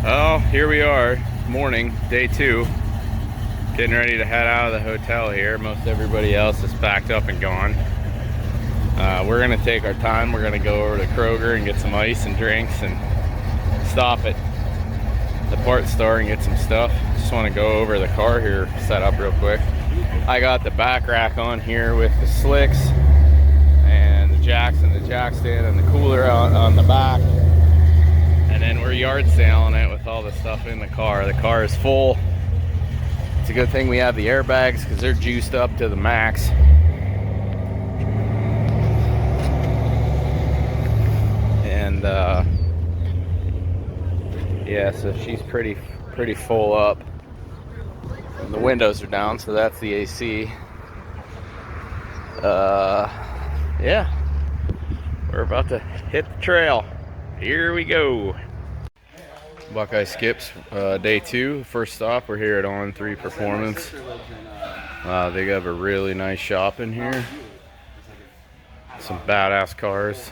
Well, here we are, morning, day 2, getting ready to head out of the hotel here. Most everybody else is packed up and gone. We're gonna take our time. We're gonna go over to Kroger and get some ice and drinks and stop at the parts store and get some stuff. Just want to go over the car here, set up real quick. I got the back rack on here with the slicks and the jacks and the jack stand and the cooler on the back. And then we're yard sailing it with all the stuff in the car. The car is full. It's a good thing we have the airbags because they're juiced up to the max. And yeah, so she's pretty full up. And the windows are down, so that's the AC. Yeah, we're about to hit the trail. Here we go. Buckeye skips day 2. First stop, we're here at On 3 Performance. They have a really nice shop in here. Some badass cars.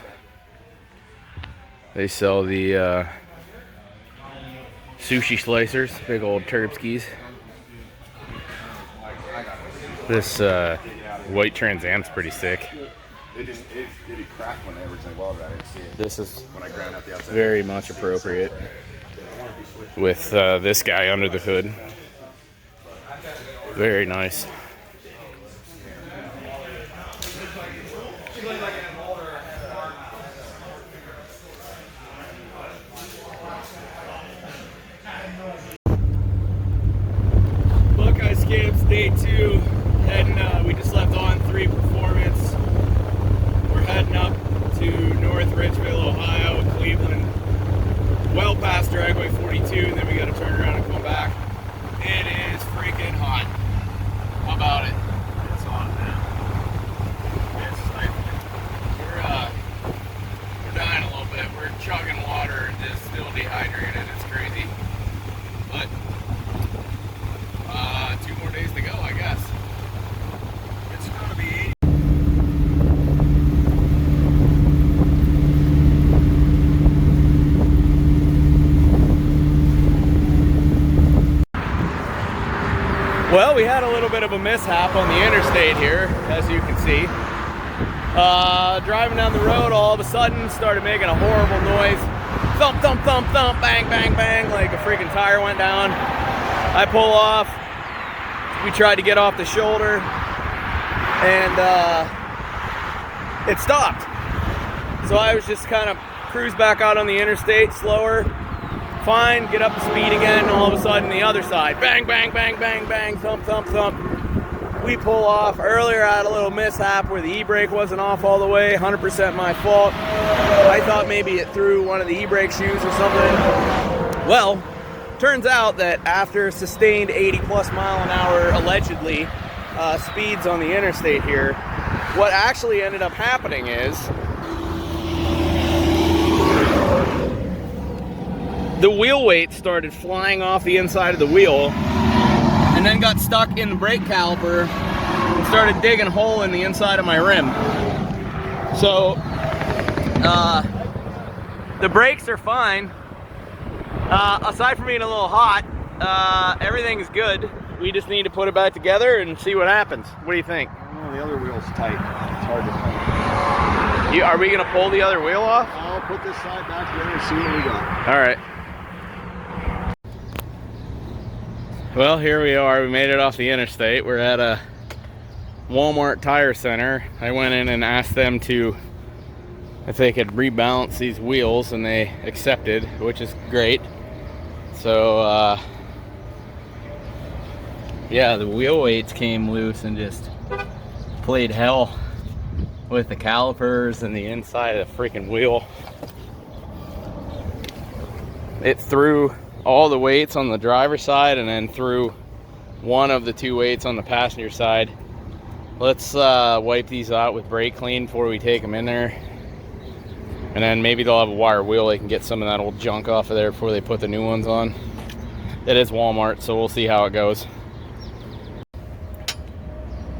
They sell the sushi slicers, big old Turbskis. This white Trans Am's pretty sick. It cracked when everything welded. I didn't see it. This is when I ground out the outside. Very much appropriate with this guy under the hood. Very nice. Buckeye skips day 2. Heading, we just left On 3 Performance. We're heading up to North Ridgeville, Ohio, Cleveland. Well past Dragway 42, and then we got to turn around and come back. It is freaking hot. How about it? It's hot now. It's stifling. We're dying a little bit. We're chugging water and just still dehydrated. It's crazy. But 2 more days to go, I guess. It's going to be 80. Well, we had a little bit of a mishap on the interstate here, as you can see. Driving down the road, all of a sudden started making a horrible noise. Thump, thump, thump, thump, bang, bang, bang, like a freaking tire went down. I pull off. We tried to get off the shoulder, and it stopped. So I was just kind of cruise back out on the interstate, slower. Fine, get up to speed again, and all of a sudden the other side, bang, bang, bang, bang, bang, thump, thump, thump. We pull off. Earlier I had a little mishap where the e-brake wasn't off all the way, 100% my fault. I thought maybe it threw one of the e-brake shoes or something. Well, turns out that after sustained 80 plus mile an hour, allegedly, speeds on the interstate here, what actually ended up happening is the wheel weight started flying off the inside of the wheel and then got stuck in the brake caliper and started digging a hole in the inside of my rim. So the brakes are fine. Aside from being a little hot, everything is good. We just need to put it back together and see what happens. What do you think? Oh, the other wheel's tight. It's hard to pull. Are we going to pull the other wheel off? I'll put this side back together and see what we got. All right. Well, here we are. We made it off the interstate. We're at a Walmart tire center. I went in and asked them if they could rebalance these wheels, and they accepted, which is great. So yeah, the wheel weights came loose and just played hell with the calipers and the inside of the freaking wheel. It threw all the weights on the driver's side and then threw one of the 2 weights on the passenger side. Let's wipe these out with brake clean before we take them in there. And then maybe they'll have a wire wheel. They can get some of that old junk off of there before they put the new ones on. It is Walmart, so we'll see how it goes.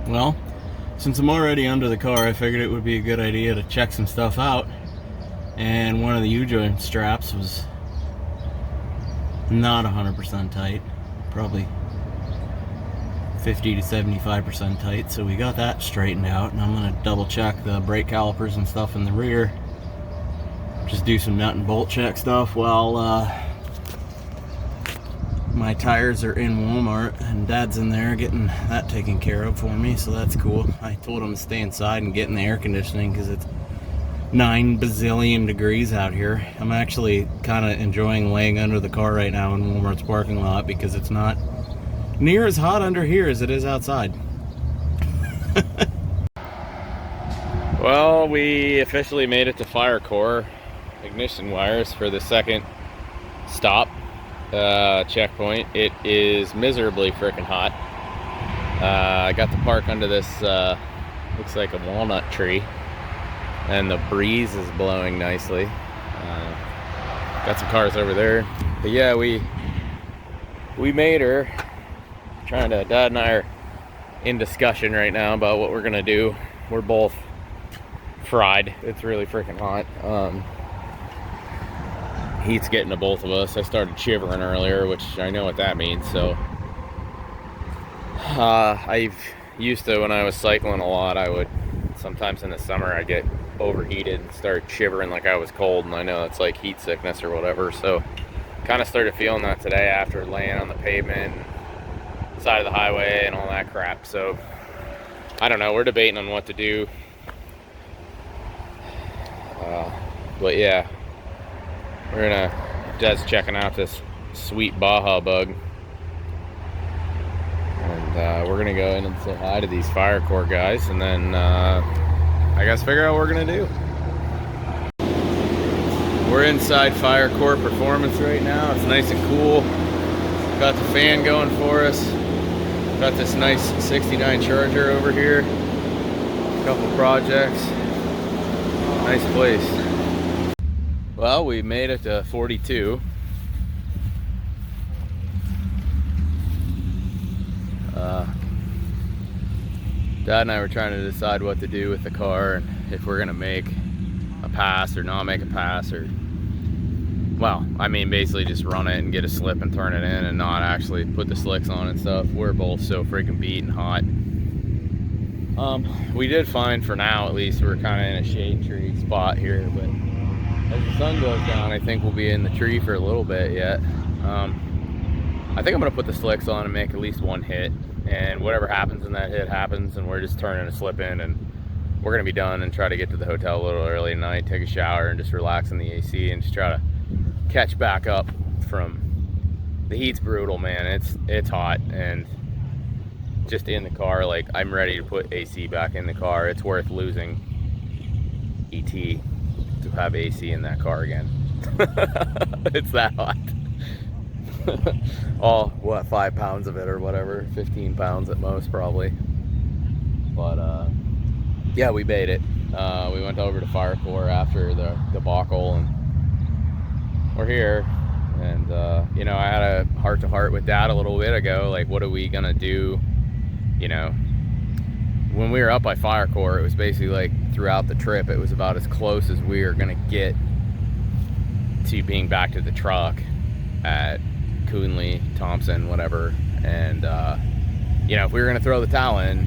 Well, since I'm already under the car, I figured it would be a good idea to check some stuff out. And one of the U-joint straps was not 100% tight, probably 50 to 75% tight. So we got that straightened out, and I'm gonna double check the brake calipers and stuff in the rear. Just do some nut and bolt check stuff while my tires are in Walmart, and Dad's in there getting that taken care of for me, so that's cool. I told him to stay inside and get in the air conditioning because it's 9 bazillion degrees out here. I'm actually kind of enjoying laying under the car right now in Walmart's parking lot because it's not near as hot under here as it is outside. Well, we officially made it to FireCore ignition wires for the second stop checkpoint. It is miserably freaking hot. I got to park under this looks like a walnut tree, and the breeze is blowing nicely. Got some cars over there, but yeah, we made her. Dad and I are in discussion right now about what we're gonna do. We're both fried. It's really freaking hot. Heat's getting to both of us. I started shivering earlier, which I know what that means. So I've used to, when I was cycling a lot, I would sometimes in the summer I'd get overheated and start shivering like I was cold, and I know it's like heat sickness or whatever. So kind of started feeling that today after laying on the pavement, side of the highway and all that crap. So I don't know, we're debating on what to do. But yeah, Dad's checking out this sweet Baja bug, and we're gonna go in and say hi to these FireCore guys, and then I guess figure out what we're gonna do. We're inside FireCore Performance right now. It's nice and cool. Got the fan going for us. Got this nice 69 Charger over here. A couple projects. Nice place. Well, we made it to 42. Dad and I were trying to decide what to do with the car, and if we're gonna make a pass or not make a pass, or, well, I mean, basically just run it and get a slip and turn it in and not actually put the slicks on and stuff. We're both so freaking beat and hot. We did find, for now at least, we're kind of in a shade tree spot here, but as the sun goes down, I think we'll be in the tree for a little bit yet. I think I'm gonna put the slicks on and make at least one hit, and whatever happens in that hit happens, and we're just turning a slip in, and we're gonna be done and try to get to the hotel a little early tonight, take a shower, and just relax in the AC and just try to catch back up from the heat's brutal, man. It's hot, and just in the car, like, I'm ready to put AC back in the car. It's worth losing ET to have AC in that car again. It's that hot. All, what, 5 pounds of it or whatever, 15 pounds at most probably. But yeah, we made it. We went over to FireCore after the debacle, and we're here. And you know, I had a heart-to-heart with Dad a little bit ago, like, what are we gonna do? You know, when we were up by FireCore, it was basically like throughout the trip, it was about as close as we were gonna get to being back to the truck at Coonley, Thompson, whatever. And you know, if we were gonna throw the towel in,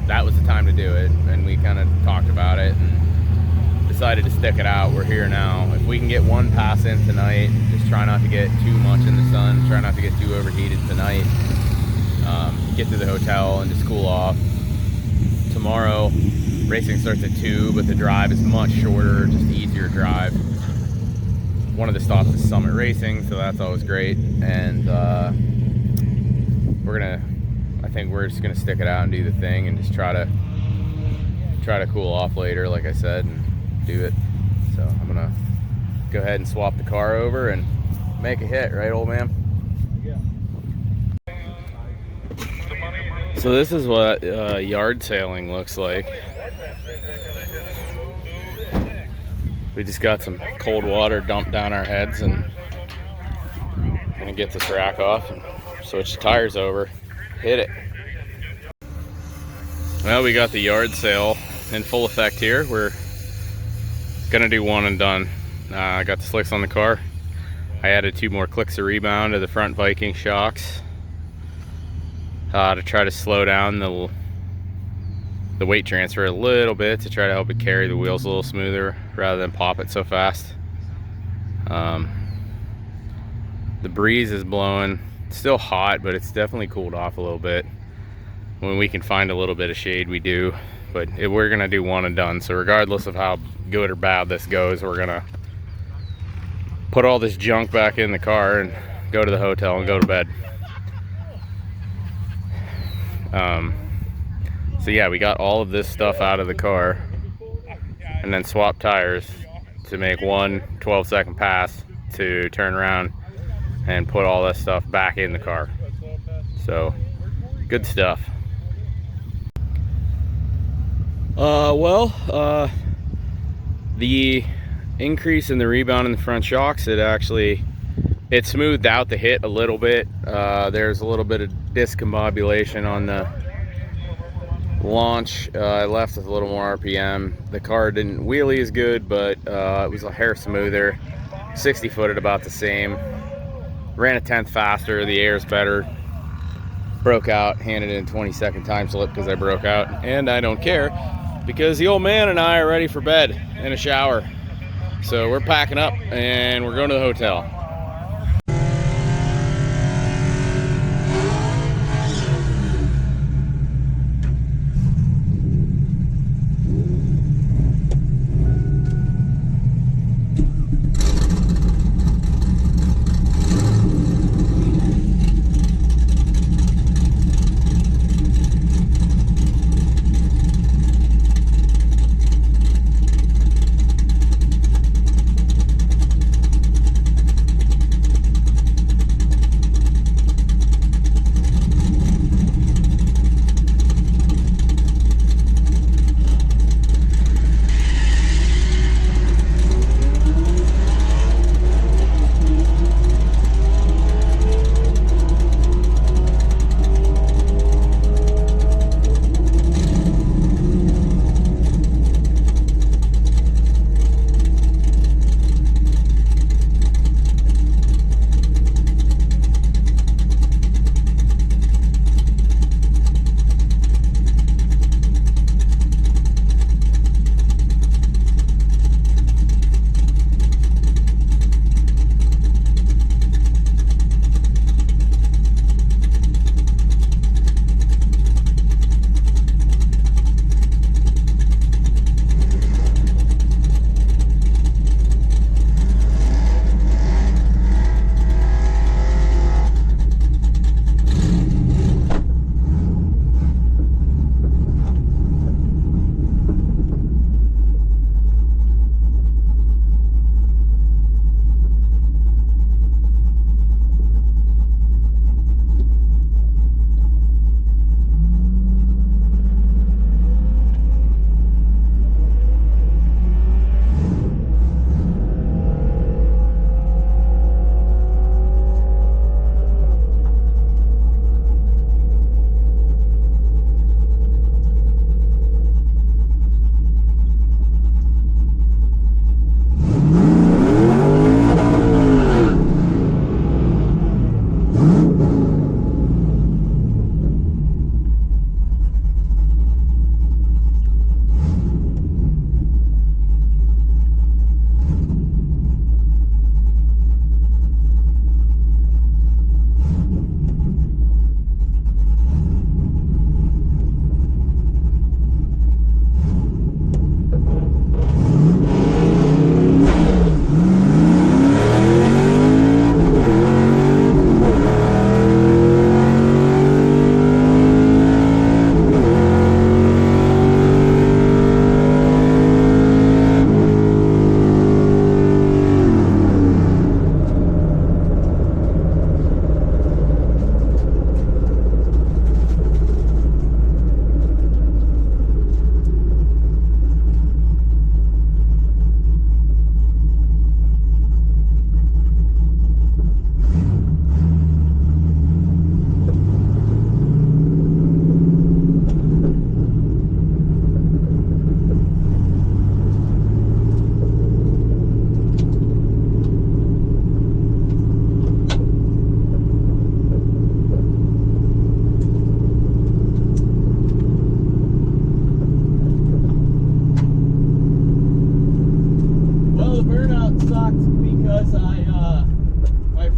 that was the time to do it. And we kind of talked about it and decided to stick it out. We're here now. If we can get one pass in tonight, just try not to get too much in the sun, try not to get too overheated tonight. Get to the hotel and just cool off. Tomorrow, racing starts at 2, but the drive is much shorter, just easier drive. One of the stops is Summit Racing, so that's always great. And I think we're just gonna stick it out and do the thing, and just try to cool off later, like I said, and do it. So I'm gonna go ahead and swap the car over and make a hit, right, old man? So this is what yard sailing looks like. We just got some cold water dumped down our heads, and gonna get this rack off and switch the tires over, hit it. Well, we got the yard sale in full effect here. We're gonna do one and done. I got the slicks on the car. I added 2 more clicks of rebound to the front Viking shocks to try to slow down the weight transfer a little bit, to try to help it carry the wheels a little smoother rather than pop it so fast. The breeze is blowing. It's still hot, but it's definitely cooled off a little bit. When we can find a little bit of shade, we do, but we're gonna do one and done. So regardless of how good or bad this goes, we're gonna put all this junk back in the car and go to the hotel and go to bed. So yeah, we got all of this stuff out of the car and then swapped tires to make one 12-second pass to turn around and put all this stuff back in the car. So good stuff. The increase in the rebound in the front shocks, it smoothed out the hit a little bit. There's a little bit of discombobulation on the launch. I left with a little more RPM. The car didn't wheelie as good, but it was a hair smoother. 60 footed about the same. Ran a 1/10 faster, the air's better. Broke out, handed in 20-second time slip because I broke out, and I don't care because the old man and I are ready for bed and a shower. So we're packing up and we're going to the hotel.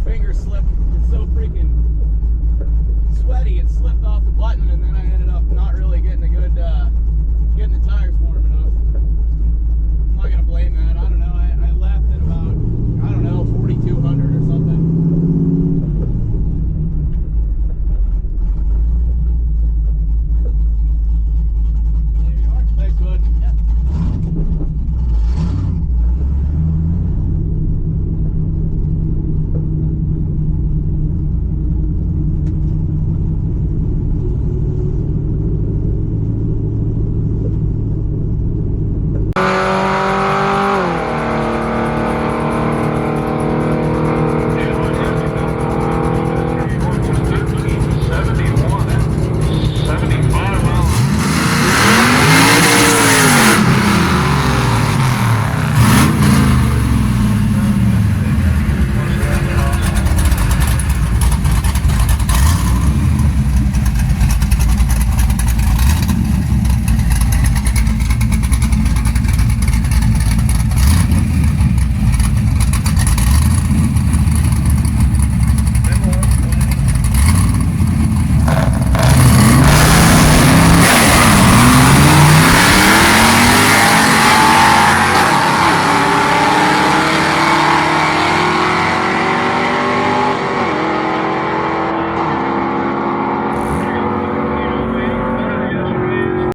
finger slipped. It's so freaking sweaty, it slipped off the button, and then I ended up not really getting a good, getting the tires warm.